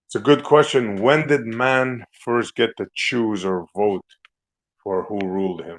It's a good question. When did man first get to choose or vote for who ruled him?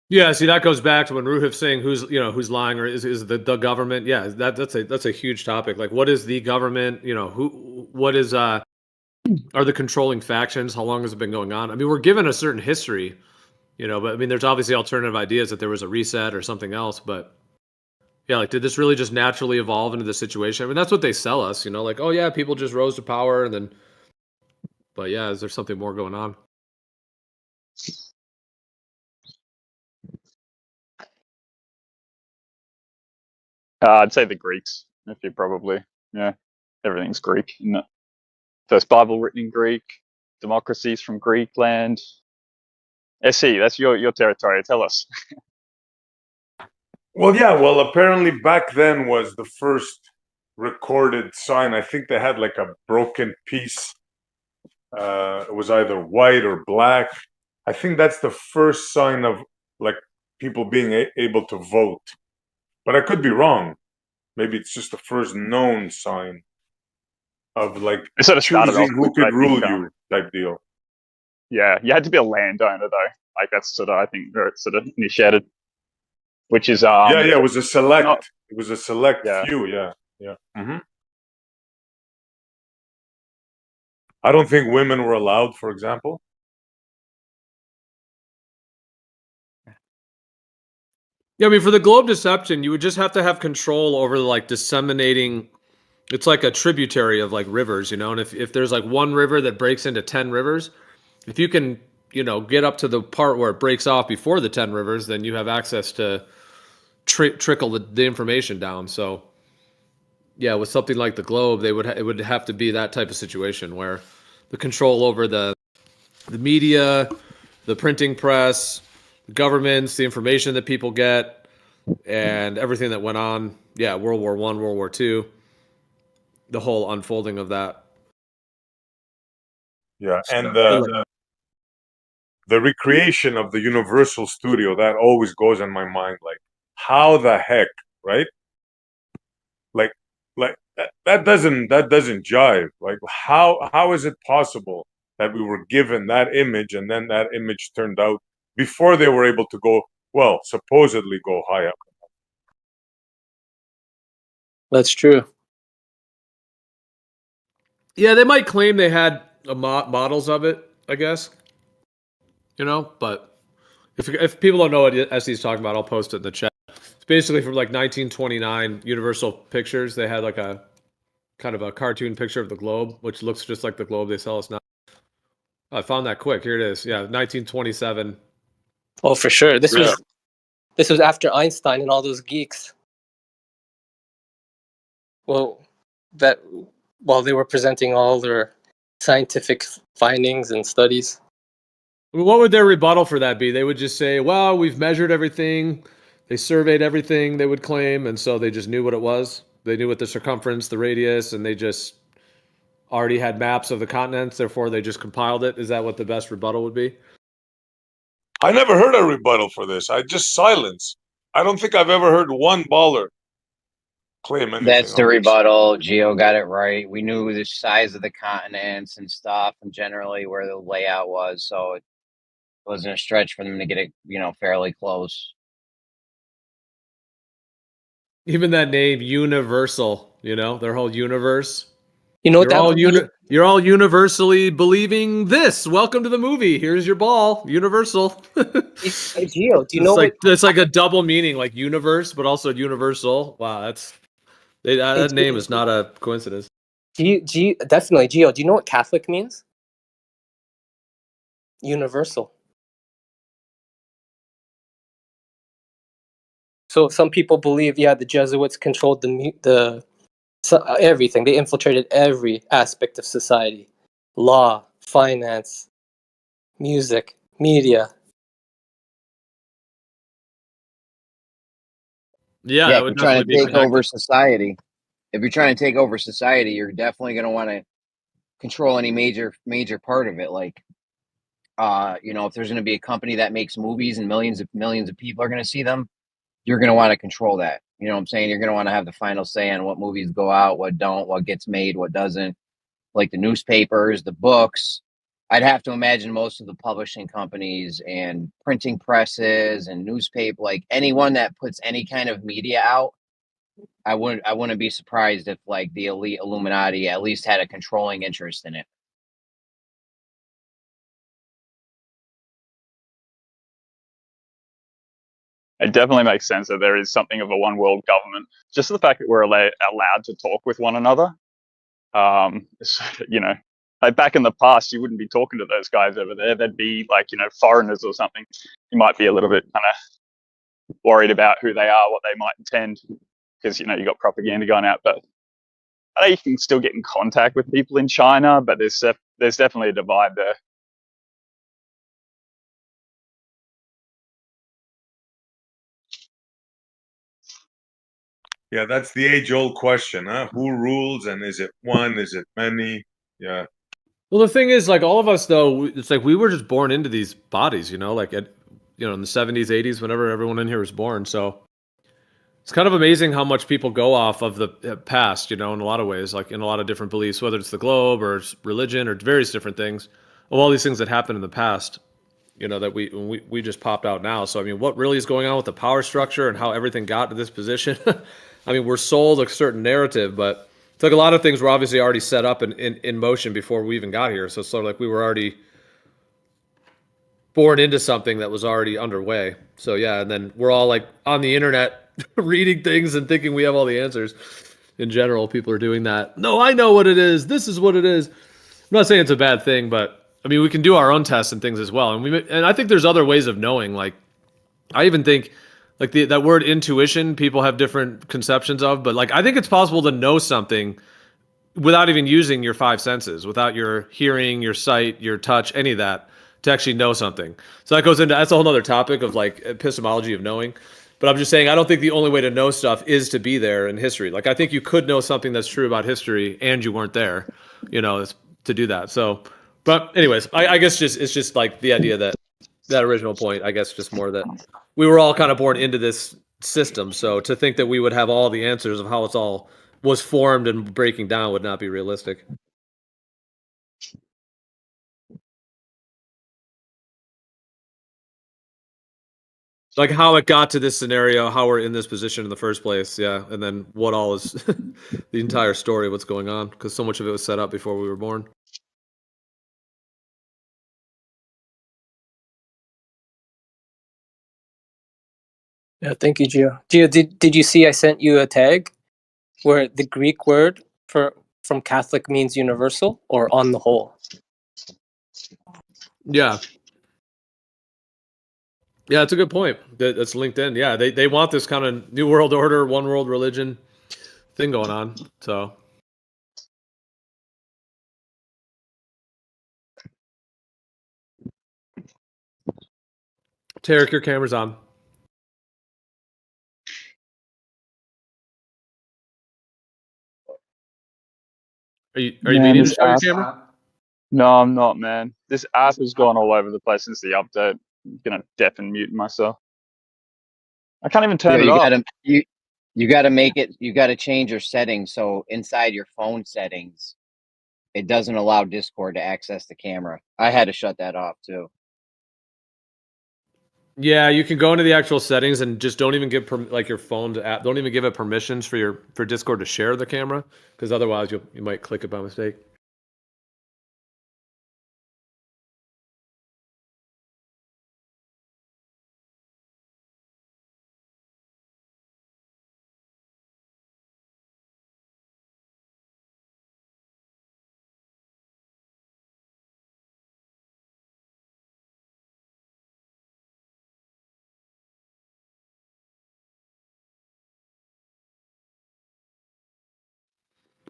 Yeah, see, that goes back to when Ruhif's saying who's lying, or is the government. Yeah, that's a huge topic. Like, what is the government? What is are the controlling factions? How long has it been going on? I mean, we're given a certain history, but I mean, there's obviously alternative ideas that there was a reset or something else. But yeah, like, did this really just naturally evolve into the situation? I mean, that's what they sell us, like, oh yeah, people just rose to power, and then, but yeah, is there something more going on? I'd say the Greeks. If you everything's Greek. First Bible written in Greek. Democracies from Greek land. SE, that's your territory. Tell us. Well, yeah. Well, apparently back then was the first recorded sign. I think they had like a broken piece. It was either white or black. I think that's the first sign of like people being able to vote. But I could be wrong. Maybe it's just the first known sign of like It sort of started choosing off who with, could I rule think, you type deal. Yeah, you had to be a landowner though. Like that's sort of, I think, where it sort of initiated. Which is Yeah, it was a select. not, It was a select yeah. few. Yeah. I don't think women were allowed, for example. Yeah, I mean, for the globe deception, you would just have to have control over like disseminating. It's like a tributary of like rivers, and if there's like one river that breaks into 10 rivers, if you can, get up to the part where it breaks off before the 10 rivers, then you have access to trickle the information down. So yeah, with something like the globe, it would have to be that type of situation where the control over the media, the printing press, the governments, the information that people get, and everything that went on. Yeah, World War I, World War II, the whole unfolding of that. Yeah, and the recreation of the Universal Studio, that always goes in my mind. Like, how the heck, right? Like, that doesn't jive. Like, how is it possible that we were given that image and then that image turned out before they were able to go, well, supposedly go high up? That's true. Yeah, they might claim they had models of it, I guess. But if people don't know what SD's talking about, I'll post it in the chat. It's basically from like 1929 Universal Pictures. They had like a kind of a cartoon picture of the globe, which looks just like the globe they sell us now. I found that quick. Here it is. Yeah, 1927. Oh, for sure. This was after Einstein and all those geeks. Well, while they were presenting all their scientific findings and studies. What would their rebuttal for that be? They would just say, well, we've measured everything. They surveyed everything, they would claim, and so they just knew what it was. They knew what the circumference, the radius, and they just already had maps of the continents, therefore they just compiled it. Is that what the best rebuttal would be? I never heard a rebuttal for this. I just silence. I don't think I've ever heard one baller claim anything. That's the rebuttal. Geo got it right. We knew the size of the continents and stuff, and generally where the layout was, so it wasn't a stretch for them to get it, fairly close. Even that name, Universal, their whole universe. You're all universally believing this. Welcome to the movie. Here's your ball. Universal. Hey, Gio, do you know it's like a double meaning, like universe, but also universal. Wow, that name is not a coincidence. Definitely, Gio. Do you know what Catholic means? Universal. So some people believe, the Jesuits controlled everything. They infiltrated every aspect of society: law, finance, music, media. Yeah, if you're trying to take over society. If you're trying to take over society, you're definitely going to want to control any major part of it. Like, if there's going to be a company that makes movies and millions of people are going to see them, you're going to want to control that. You know what I'm saying? You're going to want to have the final say on what movies go out, what don't, what gets made, what doesn't. Like the newspapers, the books. I'd have to imagine most of the publishing companies and printing presses and newspaper, like anyone that puts any kind of media out, I wouldn't be surprised if like the elite Illuminati at least had a controlling interest in it. It definitely makes sense that there is something of a one world government. Just the fact that we're allowed to talk with one another. You know, like back in the past, you wouldn't be talking to those guys over there. They'd be like, you know, foreigners or something. You might be a little bit kind of worried about who they are, what they might intend, because, you know, you got propaganda going out. But I know you can still get in contact with people in China, but there's definitely a divide there. Yeah, that's the age-old question, huh? Who rules, and is it one? Is it many? Yeah. Well, the thing is, like all of us, though, it's like we were just born into these bodies, you know, like in the 70s, 80s, whenever everyone in here was born. So it's kind of amazing how much people go off of the past, you know, in a lot of ways, like in a lot of different beliefs, whether it's the globe or religion or various different things, of all these things that happened in the past, you know, that we just popped out now. So, I mean, what really is going on with the power structure and how everything got to this position? I mean, we're sold a certain narrative, but it's like a lot of things were obviously already set up and in motion before we even got here. So it's sort of like we were already born into something that was already underway. So yeah, and then we're all like on the internet reading things and thinking we have all the answers. In general, people are doing that. No, I know what it is. This is what it is. I'm not saying it's a bad thing, but I mean, we can do our own tests and things as well. And I think there's other ways of knowing. Like I even think like that word intuition, people have different conceptions of, but like I think it's possible to know something without even using your five senses, without your hearing, your sight, your touch, any of that, to actually know something. So that goes into that's a whole other topic of like epistemology of knowing. But I'm just saying I don't think the only way to know stuff is to be there in history. Like I think you could know something that's true about history and you weren't there, you know, to do that. So, but anyways, I guess just it's just like the idea that that original point. I guess just more that we were all kind of born into this system. So to think that we would have all the answers of how it's all was formed and breaking down would not be realistic. Like how it got to this scenario, how we're in this position in the first place, yeah, and then what all is the entire story, what's going on, because so much of it was set up before we were born. Yeah, thank you, Gio. Gio, did you see I sent you a tag where the Greek word for from Catholic means universal or on the whole? Yeah, yeah, it's a good point. That's LinkedIn. Yeah, they want this kind of new world order, one world religion thing going on. So Tarek, your camera's on. Are you Man, meaning to this show your app. camera? No, I'm not, man. This app has gone all over the place since the update. I'm gonna deafen mute myself. I can't even Yeah, turn it off. you gotta make it. You gotta change your settings so inside your phone settings, it doesn't allow Discord to access the camera. I had to shut that off too. Yeah, you can go into the actual settings and just don't even give like your phone's app. Don't even give it permissions for Discord to share the camera, because otherwise you might click it by mistake.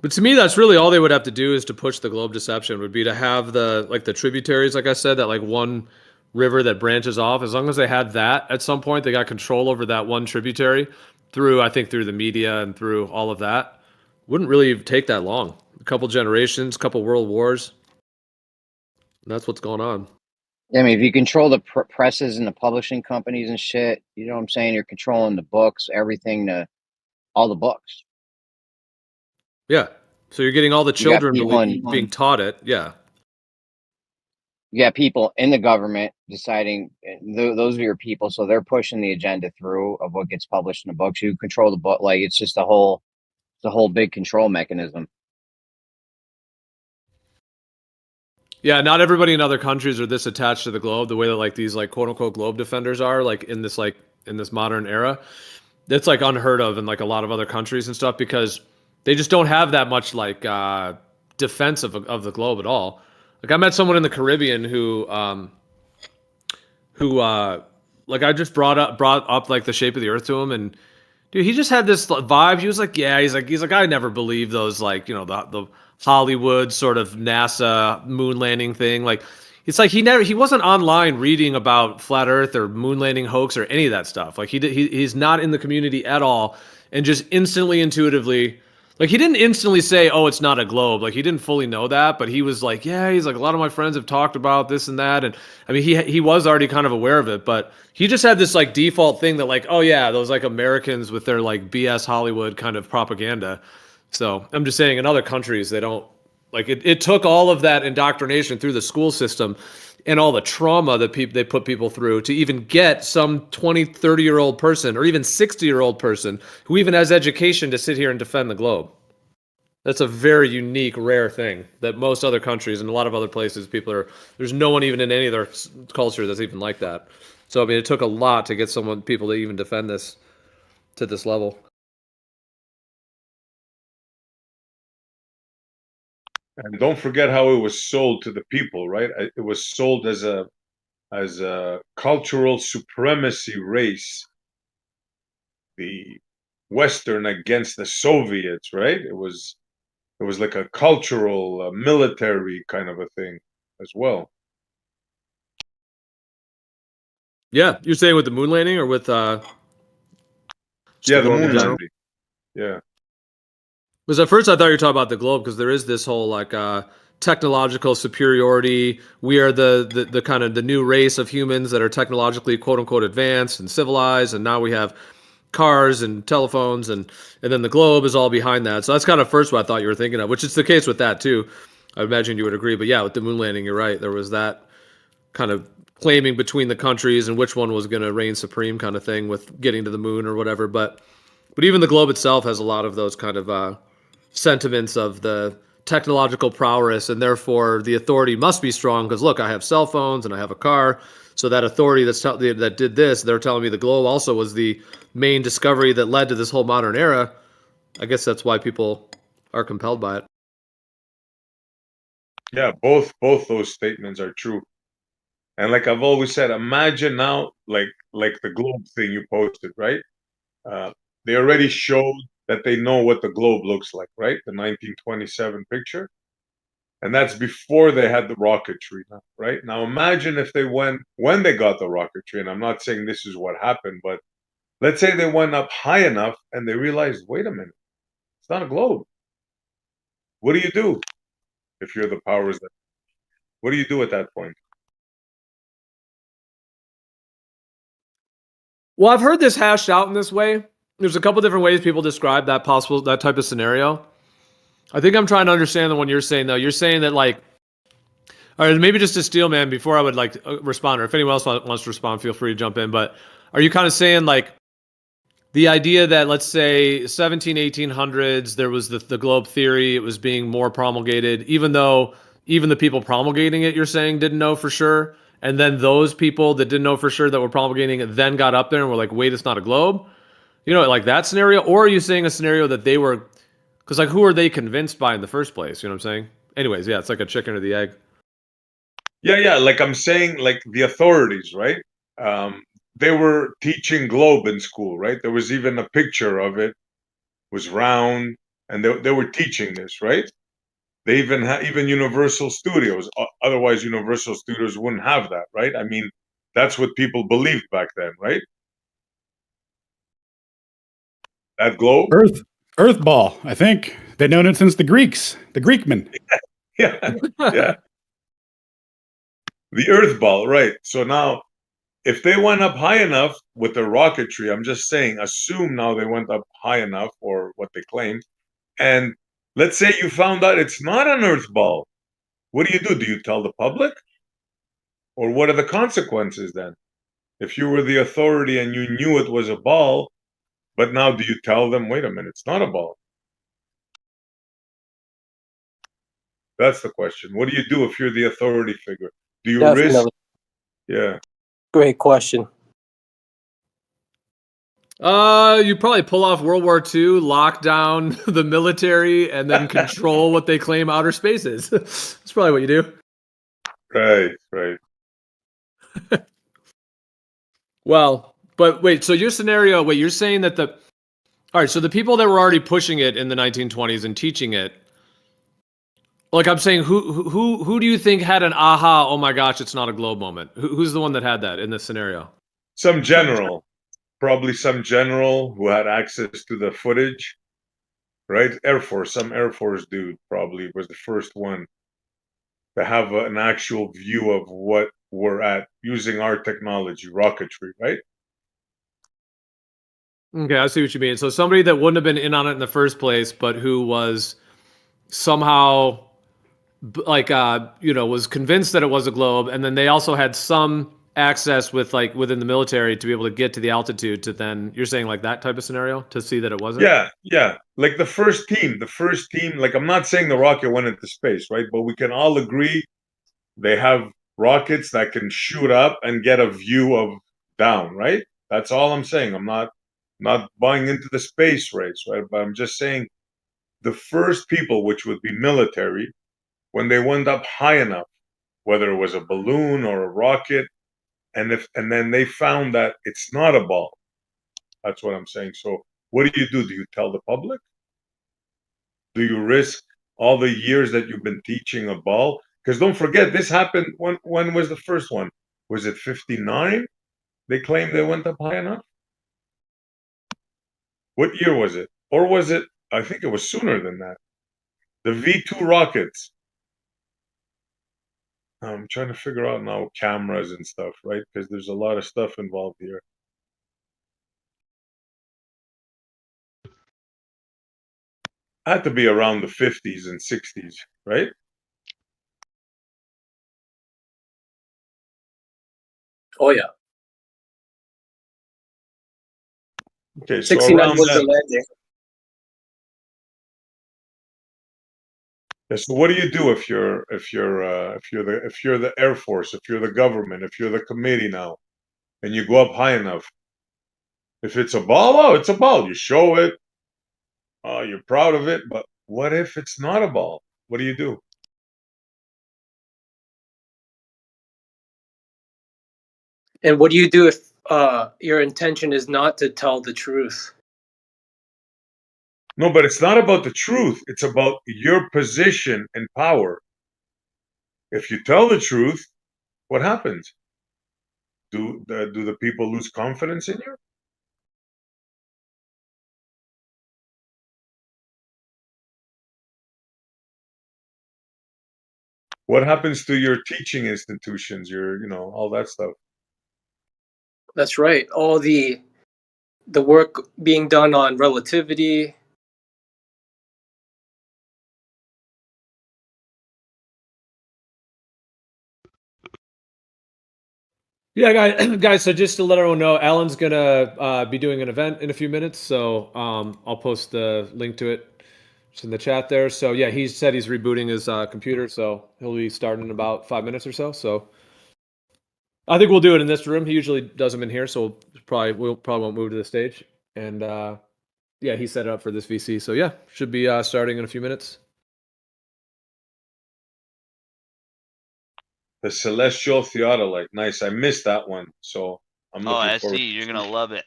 But to me, that's really all they would have to do is to push the globe deception would be to have the tributaries, like I said, that like one river that branches off. As long as they had that at some point, they got control over that one tributary through the media and through all of that. Wouldn't really take that long. A couple generations, couple world wars. That's what's going on. Yeah, I mean, if you control the presses and the publishing companies and shit, you know what I'm saying? You're controlling the books, everything to all the books. Yeah. So you're getting all the You got children people being taught it. Yeah. you got people in the government deciding those are your people, so they're pushing the agenda through of what gets published in the books. You control the book, like it's just the whole big control mechanism. Yeah, not everybody in other countries are this attached to the globe the way that like these like quote unquote globe defenders are like in this modern era. It's like unheard of in like a lot of other countries and stuff because they just don't have that much like defense of the globe at all. Like I met someone in the Caribbean who like I just brought up like the shape of the earth to him, and dude, he just had this vibe. He was like, yeah, he's like I never believed those like, you know, the Hollywood sort of NASA moon landing thing. Like it's like he wasn't online reading about flat earth or moon landing hoax or any of that stuff. Like he's not in the community at all, and just instantly intuitively, like he didn't instantly say, oh, it's not a globe. Like he didn't fully know that, but he was like, yeah, he's like a lot of my friends have talked about this and that, and I mean he was already kind of aware of it, but he just had this like default thing that like, oh yeah, those like Americans with their like BS Hollywood kind of propaganda. So I'm just saying in other countries they don't like it took all of that indoctrination through the school system and all the trauma that they put people through to even get some 20, 30-year-old person or even 60-year-old person who even has education to sit here and defend the globe. That's a very unique, rare thing that most other countries and a lot of other places, there's no one even in any other culture that's even like that. So, I mean, it took a lot to get people to even defend this to this level. And don't forget how it was sold to the people, right? It was sold as a cultural supremacy race, the Western against the Soviets, right? It was like a cultural, military kind of a thing as well. Yeah, you're saying with the moon landing or with just Yeah, the the globe in moon general? landing. Yeah. Because at first I thought you were talking about the globe because there is this whole like technological superiority. We are the kind of the new race of humans that are technologically quote unquote advanced and civilized, and now we have cars and telephones and then the globe is all behind that. So that's kind of first what I thought you were thinking of, which is the case with that too. I imagine you would agree. But yeah, with the moon landing, you're right. There was that kind of claiming between the countries and which one was going to reign supreme kind of thing with getting to the moon or whatever. But even the globe itself has a lot of those kind of sentiments of the technological prowess, and therefore the authority must be strong because look, I have cell phones and I have a car. So that authority that did this, they're telling me the globe also was the main discovery that led to this whole modern era. I guess that's why people are compelled by it. Yeah, both those statements are true. And like I've always said, imagine now, like the globe thing you posted, right? Uh, they already showed that they know what the globe looks like, right? The 1927 picture. And that's before they had the rocketry, right? Now imagine if they went when they got the rocketry, and I'm not saying this is what happened, but let's say they went up high enough and they realized, wait a minute, it's not a globe. What do you do if you're the powers that? What do you do at that point? Well, I've heard this hashed out in this way. There's a couple different ways people describe that type of scenario. I think I'm trying to understand the one you're saying though. You're saying that like, all right, maybe just to steal, man. Before I would like respond, or if anyone else wants to respond, feel free to jump in. But are you kind of saying like the idea that let's say 17, 1800s, there was the globe theory, it was being more promulgated, even though even the people promulgating it, you're saying, didn't know for sure. And then those people that didn't know for sure that were promulgating it then got up there and were like, wait, it's not a globe. You know, like that scenario? Or are you saying a scenario that they were, because like who are they convinced by in the first place? You know what I'm saying? Anyways, yeah, it's like a chicken or the egg. Yeah. Like I'm saying, like the authorities, right? Um, they were teaching globe in school, right? There was even a picture of it, was round, and they were teaching this, right? They even even Universal Studios. Otherwise, Universal Studios wouldn't have that, right? I mean, that's what people believed back then, right? That globe. Earth ball. I think they've known it since the Greeks, the Greekmen. Yeah, yeah. The Earth ball, right? So now if they went up high enough with the rocketry, I'm just saying, assume now they went up high enough, or what they claimed, and let's say you found out it's not an Earth ball. What do? Do you tell the public? Or what are the consequences then? If you were the authority and you knew it was a ball, but now do you tell them, wait a minute, it's not a ball? That's the question. What do you do if you're the authority figure? Do you risk? Definitely. Yeah. Great question. You probably pull off World War II, lock down the military, and then control what they claim outer space is. That's probably what you do. Right. Well, but wait, so your scenario, wait, you're saying that all right, so the people that were already pushing it in the 1920s and teaching it, like I'm saying, who do you think had an aha, oh my gosh, it's not a globe moment? Who's the one that had that in this scenario? Some general, probably some general who had access to the footage, right? Air Force, some Air Force dude probably was the first one to have an actual view of what we're at using our technology, rocketry, right? Okay, I see what you mean. So somebody that wouldn't have been in on it in the first place, but who was somehow was convinced that it was a globe, and then they also had some access with like within the military to be able to get to the altitude to then, you're saying like that type of scenario to see that it wasn't? Yeah. Like the first team, like I'm not saying the rocket went into space, right? But we can all agree they have rockets that can shoot up and get a view of down, right? That's all I'm saying. I'm not buying into the space race, right? But I'm just saying the first people, which would be military, when they went up high enough, whether it was a balloon or a rocket, and then they found that it's not a ball. That's what I'm saying. So what do? Do you tell the public? Do you risk all the years that you've been teaching a ball? Because don't forget, this happened when was the first one? Was it 59? They claimed they went up high enough. What year was it? Or was it, I think it was sooner than that. The V2 rockets. I'm trying to figure out now cameras and stuff, right? Because there's a lot of stuff involved here. Had to be around the 50s and 60s, right? Oh yeah. Okay, so 69 around was the that. landing. Yeah, so what do you do if you're the Air Force, if you're the government, if you're the committee now, and you go up high enough? If it's a ball, oh, it's a ball. You show it. Oh, you're proud of it. But what if it's not a ball? What do you do? And what do you do if your intention is not to tell the truth? No, but it's not about the truth. It's about your position and power. If you tell the truth, what happens? Do the people lose confidence in you? What happens to your teaching institutions, all that stuff? That's right. All the work being done on relativity. Yeah, guys. So just to let everyone know, Alan's gonna be doing an event in a few minutes, so I'll post the link to it just in the chat there. So yeah, he said he's rebooting his computer, so he'll be starting in about 5 minutes or so. So I think we'll do it in this room. He usually does them in here, so we'll probably won't move to the stage. And yeah, he set it up for this VC. So yeah, should be starting in a few minutes. The celestial theodolite. Nice. I missed that one, so I'm looking forward. You're gonna love it.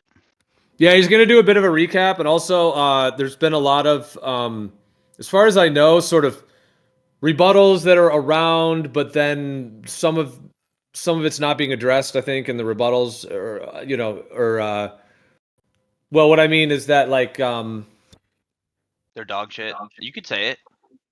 Yeah, he's going to do a bit of a recap, and also there's been a lot of, as far as I know, sort of rebuttals that are around, but then some of it's not being addressed. I think in the rebuttals, well, what I mean is that like, They're dog shit. You could say it.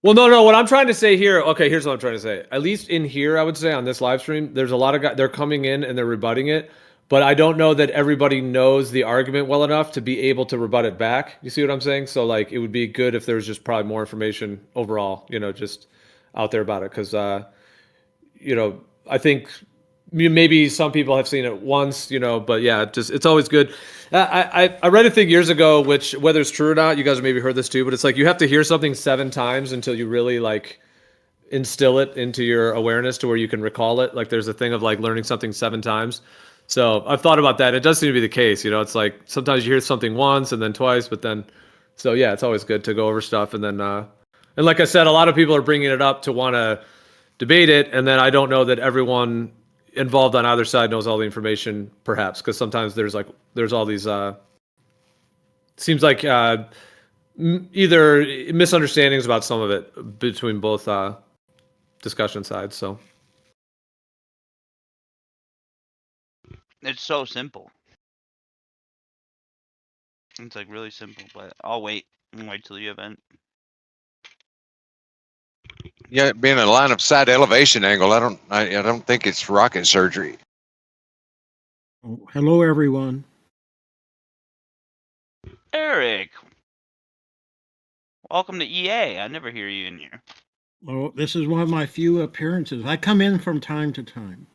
well, no. What I'm trying to say here, okay, here's what I'm trying to say. At least in here, I would say on this live stream, there's a lot of guys. They're coming in and they're rebutting it, but I don't know that everybody knows the argument well enough to be able to rebut it back. You see what I'm saying? So like, it would be good if there was just probably more information overall, just out there about it. Cause, I think maybe some people have seen it once, but yeah, it's always good. I read a thing years ago, which whether it's true or not, you guys have maybe heard this too, but it's like you have to hear something 7 times until you really like instill it into your awareness to where you can recall it. Like there's a thing of like learning something 7 times. So I've thought about that. It does seem to be the case. It's like sometimes you hear something once and then twice, but then, so yeah, it's always good to go over stuff. And then, and like I said, a lot of people are bringing it up to want to debate it. And then I don't know that everyone involved on either side knows all the information, perhaps, because sometimes there's all these, seems like either misunderstandings about some of it between both discussion sides. So It's so simple. It's like really simple, but I'll wait till the event. Yeah, being a line of sight elevation angle, I don't think it's rocket surgery. Oh, hello, everyone. Eric, welcome to EA. I never hear you in here. Oh, this is one of my few appearances. I come in from time to time.